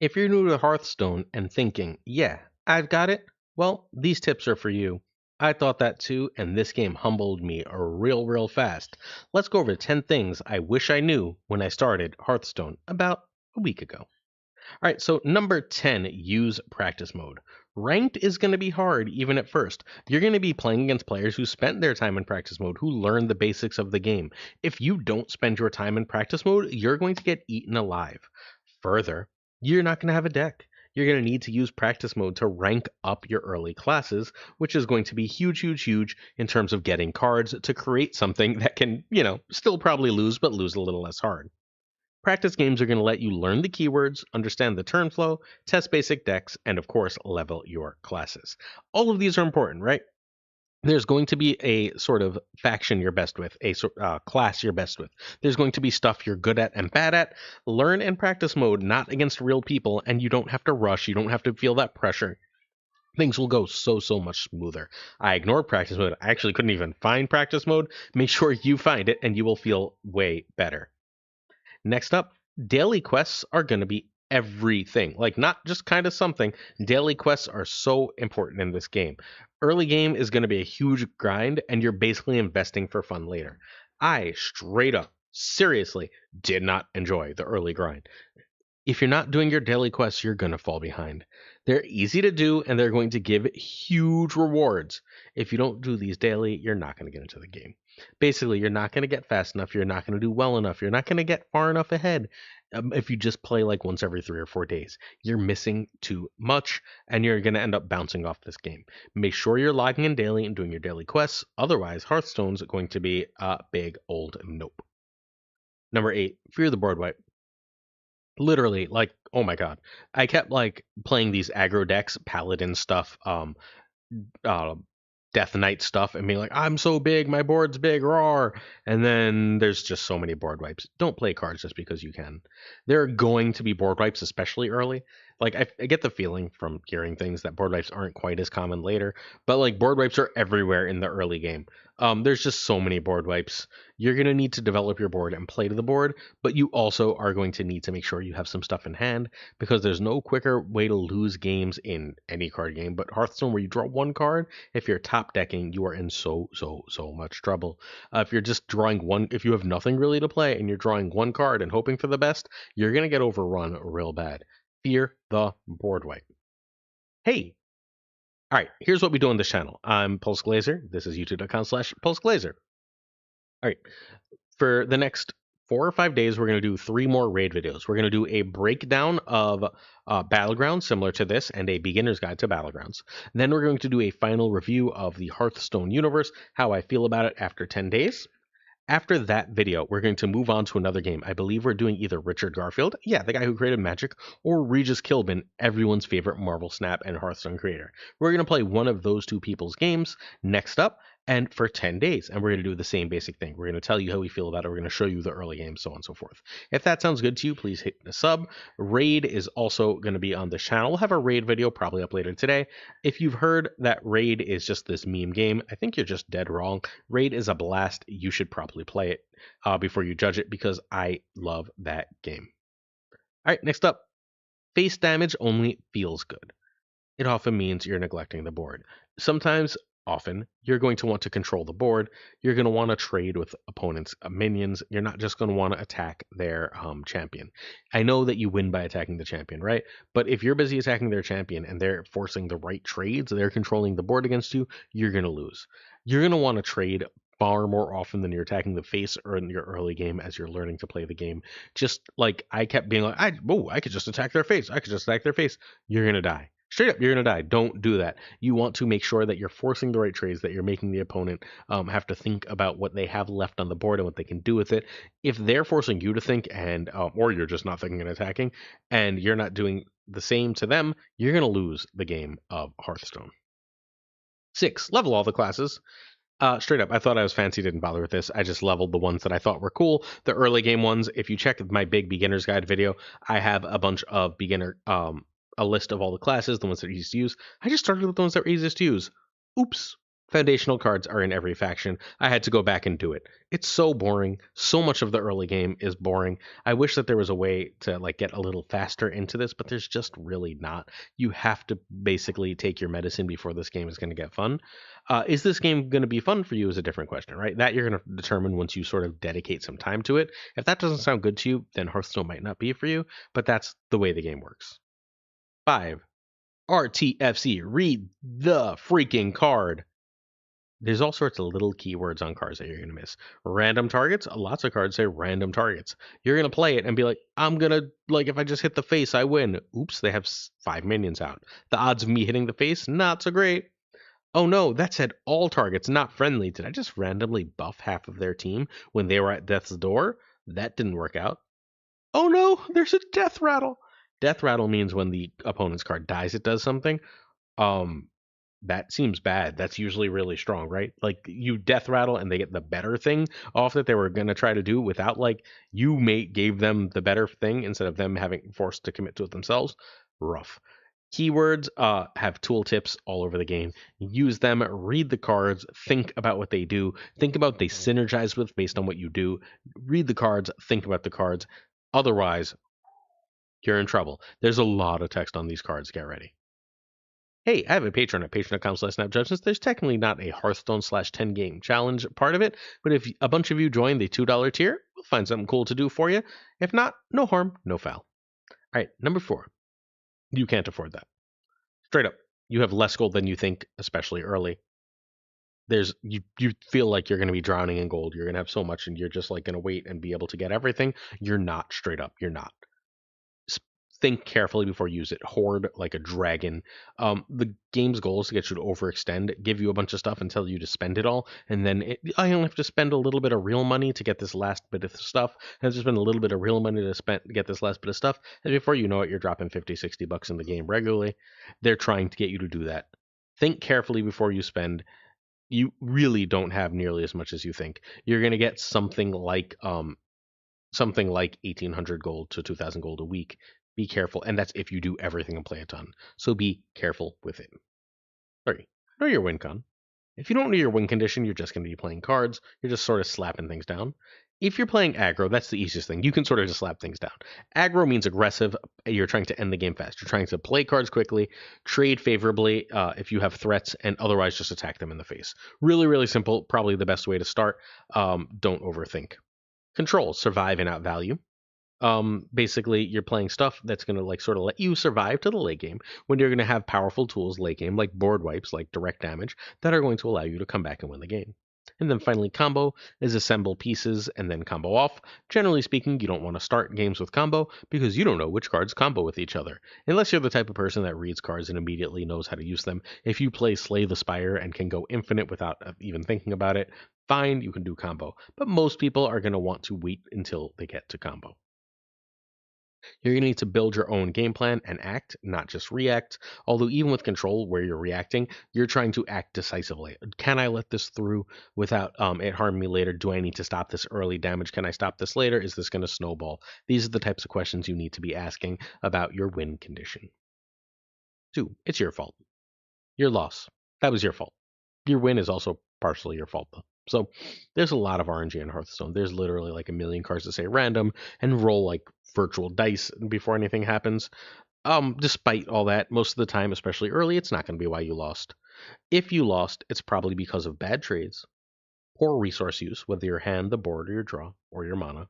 If you're new to Hearthstone and thinking, yeah, I've got it, well, these tips are for you. I thought that too, and this game humbled me real fast. Let's go over 10 things I wish I knew when I started Hearthstone about a week ago. All right, so number 10, use practice mode. Ranked is going to be hard even at first. You're going to be playing against players who spent their time in practice mode, who learned the basics of the game. If you don't spend your time in practice mode, you're going to get eaten alive. Further, you're not going to have a deck. You're going to need to use practice mode to rank up your early classes, which is going to be huge in terms of getting cards to create something that can, still probably lose, but lose a little less hard. Practice games are going to let you learn the keywords, understand the turn flow, test basic decks, and of course, level your classes. All of these are important, right? There's going to be a sort of faction you're best with, a class you're best with. There's going to be stuff you're good at and bad at. Learn and practice mode, not against real people, and you don't have to rush. You don't have to feel that pressure. Things will go so much smoother. I ignored practice mode. I actually couldn't even find practice mode. Make sure you find it, and you will feel way better. Next up, daily quests are going to be everything. Like, not just kind of something. Daily quests are so important in this game. Early game is going to be a huge grind, and you're basically investing for fun later. I straight up, seriously, did not enjoy the early grind. If you're not doing your daily quests, you're going to fall behind. They're easy to do, and they're going to give huge rewards. If you don't do these daily, you're not going to get into the game. Basically, you're not going to get fast enough. You're not going to do well enough. You're not going to get far enough ahead if you just play like once every 3 or 4 days. You're missing too much, and you're going to end up bouncing off this game. Make sure you're logging in daily and doing your daily quests. Otherwise, Hearthstone's going to be a big old nope. Number 8, fear the board wipe. Literally, like, oh my god. I kept like playing these aggro decks, paladin stuff, uh Death Knight stuff, and being like, I'm so big, my board's big, roar. And then there's just so many board wipes. Don't play cards just because you can. There are going to be board wipes, especially early. Like I get the feeling from hearing things that board wipes aren't quite as common later, but like board wipes are everywhere in the early game. There's just so many board wipes. You're gonna need to develop your board and play to the board, but you also are going to need to make sure you have some stuff in hand because there's no quicker way to lose games in any card game. But Hearthstone, where you draw one card, if you're top decking, you are in so much trouble. If you're just drawing one, if you have nothing really to play and you're drawing one card and hoping for the best, you're gonna get overrun real bad. Fear the board wipe. Hey, all right, here's what we do on this channel. I'm Pulse Glazer. This is youtube.com/Pulse Glazer. All right, for the next 4 or 5 days, we're going to do 3 more raid videos. We're going to do a breakdown of Battlegrounds, similar to this, and a beginner's guide to Battlegrounds. Then we're going to do a final review of the Hearthstone universe, how I feel about it after 10 days. After that video, we're going to move on to another game. I believe we're doing either Richard Garfield, yeah, the guy who created Magic, or Regis Kilbin, everyone's favorite Marvel Snap and Hearthstone creator. We're going to play one of those two people's games next up, and for 10 days. And we're going to do the same basic thing. We're going to tell you how we feel about it. We're going to show you the early game, so on and so forth. If that sounds good to you, please hit the sub. Raid is also going to be on this channel. We'll have a raid video probably up later today. If you've heard that raid is just this meme game, I think you're just dead wrong. Raid is a blast. You should probably play it before you judge it because I love that game. All right, next up, face damage only feels good. It often means you're neglecting the board. Sometimes, often, you're going to want to control the board. You're going to want to trade with opponents' minions. You're not just going to want to attack their champion. I know that you win by attacking the champion, right? But if you're busy attacking their champion and they're forcing the right trades, they're controlling the board against you, you're going to lose. You're going to want to trade far more often than you're attacking the face or in your early game as you're learning to play the game. Just like I kept being like, I could just attack their face. I could just attack their face. You're going to die. Straight up, you're going to die. Don't do that. You want to make sure that you're forcing the right trades, that you're making the opponent have to think about what they have left on the board and what they can do with it. If they're forcing you to think and or you're just not thinking and attacking and you're not doing the same to them, you're going to lose the game of Hearthstone. 6, level all the classes. Straight up, I thought I was fancy, didn't bother with this. I just leveled the ones that I thought were cool. The early game ones, if you check my big beginner's guide video, I have a bunch of a list of all the classes, the ones that are easy to use. I just started with the ones that were easiest to use. Oops. Foundational cards are in every faction. I had to go back and do it. It's so boring. So much of the early game is boring. I wish that there was a way to like get a little faster into this, but there's just really not. You have to basically take your medicine before this game is going to get fun. Is this game going to be fun for you is a different question, right? That you're going to determine once you sort of dedicate some time to it. If that doesn't sound good to you, then Hearthstone might not be for you, but that's the way the game works. 5. RTFC. Read the freaking card. There's all sorts of little keywords on cards that you're going to miss. Random targets, lots of cards say random targets. You're going to play it and be like, I'm going to, like, if I just hit the face, I win. Oops, they have 5 minions out. The odds of me hitting the face, not so great. Oh no, that said all targets, not friendly. Did I just randomly buff half of their team when they were at death's door? That didn't work out. Oh no, there's a death rattle. Death rattle means when the opponent's card dies, it does something. Um, that seems bad. That's usually really strong, right? Like you death rattle and they get the better thing off that they were gonna try to do without like you gave them the better thing instead of them having forced to commit to it themselves. Rough. Keywords have tooltips all over the game. Use them, read the cards, think about what they do, think about what they synergize with based on what you do. Read the cards, think about the cards. Otherwise, you're in trouble. There's a lot of text on these cards. Get ready. Hey, I have a Patreon at patreon.com/snapjudgments. There's technically not a Hearthstone slash 10 game challenge part of it, but if a bunch of you join the $2 tier, we'll find something cool to do for you. If not, no harm, no foul. All right, number 4. You can't afford that. Straight up, you have less gold than you think, especially early. You feel like you're going to be drowning in gold. You're going to have so much, and you're just like going to wait and be able to get everything. You're not. Straight up, you're not. Think carefully before you use it. Hoard like a dragon. The game's goal is to get you to overextend, give you a bunch of stuff and tell you to spend it all, and then I only have to spend a little bit of real money to get this last bit of stuff. I have to spend a little bit of real money to get this last bit of stuff, and before you know it, you're dropping 50, $60 in the game regularly. They're trying to get you to do that. Think carefully before you spend. You really don't have nearly as much as you think. You're going to get something like 1,800 gold to 2,000 gold a week. Be careful, and that's if you do everything and play a ton. So be careful with it. 3. Know your win con. If you don't know your win condition, you're just going to be playing cards. You're just sort of slapping things down. If you're playing aggro, that's the easiest thing. You can sort of just slap things down. Aggro means aggressive. You're trying to end the game fast. You're trying to play cards quickly, trade favorably if you have threats, and otherwise just attack them in the face. Really, really simple. Probably the best way to start. Don't overthink. Control, survive and outvalue. Basically you're playing stuff that's going to like sort of let you survive to the late game when you're going to have powerful tools late game like board wipes, like direct damage, that are going to allow you to come back and win the game. And then finally, combo is assemble pieces and then combo off. Generally speaking, you don't want to start games with combo because you don't know which cards combo with each other. Unless you're the type of person that reads cards and immediately knows how to use them. If you play Slay the Spire and can go infinite without even thinking about it, fine, you can do combo. But most people are going to want to wait until they get to combo. You're going to need to build your own game plan and act, not just react. Although, even with control, where you're reacting, you're trying to act decisively. Can I let this through without it harming me later? Do I need to stop this early damage? Can I stop this later? Is this going to snowball? These are the types of questions you need to be asking about your win condition. 2. It's your fault. Your loss. That was your fault. Your win is also partially your fault, though. So there's a lot of RNG in Hearthstone. There's literally like a million cards that say random and roll like virtual dice before anything happens. Despite all that, most of the time, especially early, it's not going to be why you lost. If you lost, it's probably because of bad trades, poor resource use, whether your hand, the board, or your draw, or your mana.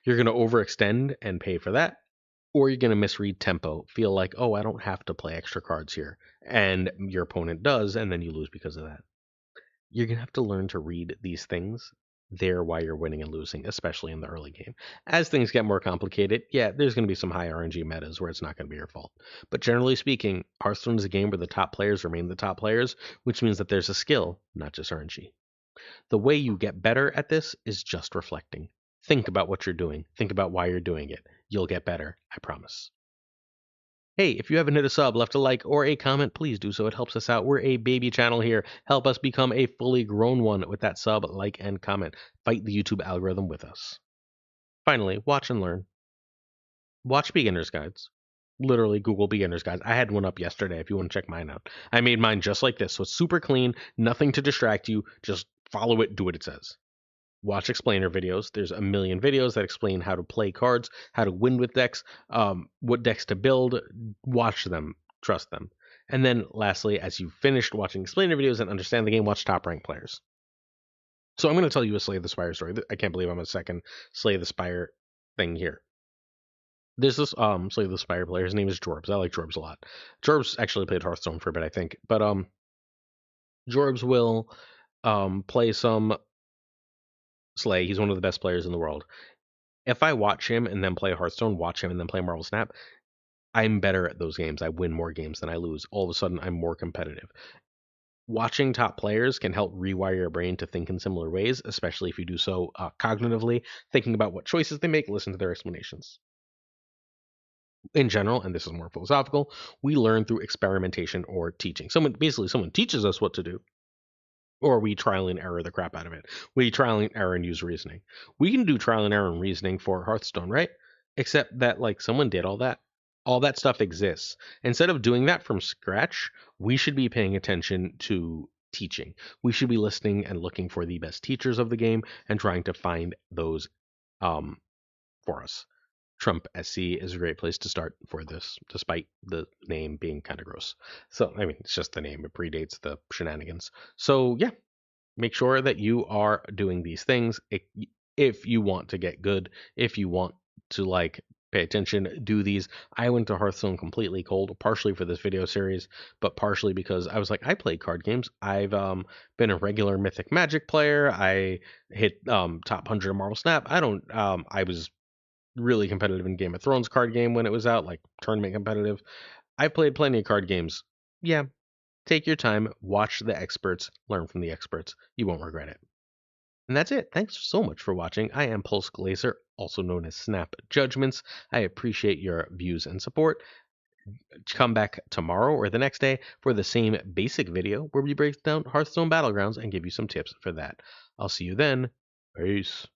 You're going to overextend and pay for that, or you're going to misread tempo, feel like, oh, I don't have to play extra cards here, and your opponent does, and then you lose because of that. You're going to have to learn to read these things there while you're winning and losing, especially in the early game. As things get more complicated, yeah, there's going to be some high RNG metas where it's not going to be your fault. But generally speaking, Hearthstone is a game where the top players remain the top players, which means that there's a skill, not just RNG. The way you get better at this is just reflecting. Think about what you're doing. Think about why you're doing it. You'll get better, I promise. Hey, if you haven't hit a sub, left a like, or a comment, please do so. It helps us out. We're a baby channel here. Help us become a fully grown one with that sub, like, and comment. Fight the YouTube algorithm with us. Finally, watch and learn. Watch beginner's guides. literally Google beginners guides. I had one up yesterday if you want to check mine out. I made mine just like this. So it's super clean, nothing to distract you. Just follow it, do what it says. Watch explainer videos. There's a million videos that explain how to play cards, how to win with decks, what decks to build. Watch them, trust them. And then lastly, as you've finished watching explainer videos and understand the game, watch top ranked players. So I'm going to tell you a Slay the Spire story. I can't believe I'm a second Slay the Spire thing here. There's this Slay the Spire player. His name is Jorbs. I like Jorbs a lot. Jorbs actually played Hearthstone for a bit, I think. But Jorbs will play some Slay. He's one of the best players in the world. If I watch him and then play Hearthstone, watch him and then play Marvel Snap, I'm better at those games. I win more games than I lose. All of a sudden, I'm more competitive. Watching top players can help rewire your brain to think in similar ways, especially if you do so cognitively, thinking about what choices they make, listen to their explanations. In general, and this is more philosophical, we learn through experimentation or teaching. Someone teaches us what to do, or we trial and error the crap out of it. We trial and error and use reasoning. We can do trial and error and reasoning for Hearthstone, right? Except that like someone did all that. All that stuff exists. Instead of doing that from scratch, we should be paying attention to teaching. We should be listening and looking for the best teachers of the game and trying to find those um, for us. Trump SC is a great place to start for this, despite the name being kind of gross. So, I mean, it's just the name. It predates the shenanigans. So, yeah, make sure that you are doing these things if you want to get good, if you want to like pay attention, do these. I went to Hearthstone completely cold, partially for this video series, but partially because I was like, I play card games. I've been a regular Mythic Magic player. I hit top 100 of Marvel Snap. I was really competitive in Game of Thrones card game when it was out, like tournament competitive. I played plenty of card games. Yeah, take your time, watch the experts, learn from the experts. You won't regret it. And that's it. Thanks so much for watching. I am Pulse Glazer, also known as Snap Judgments. I appreciate your views and support. Come back tomorrow or the next day for the same basic video where we break down Hearthstone Battlegrounds and give you some tips for that. I'll see you then. Peace.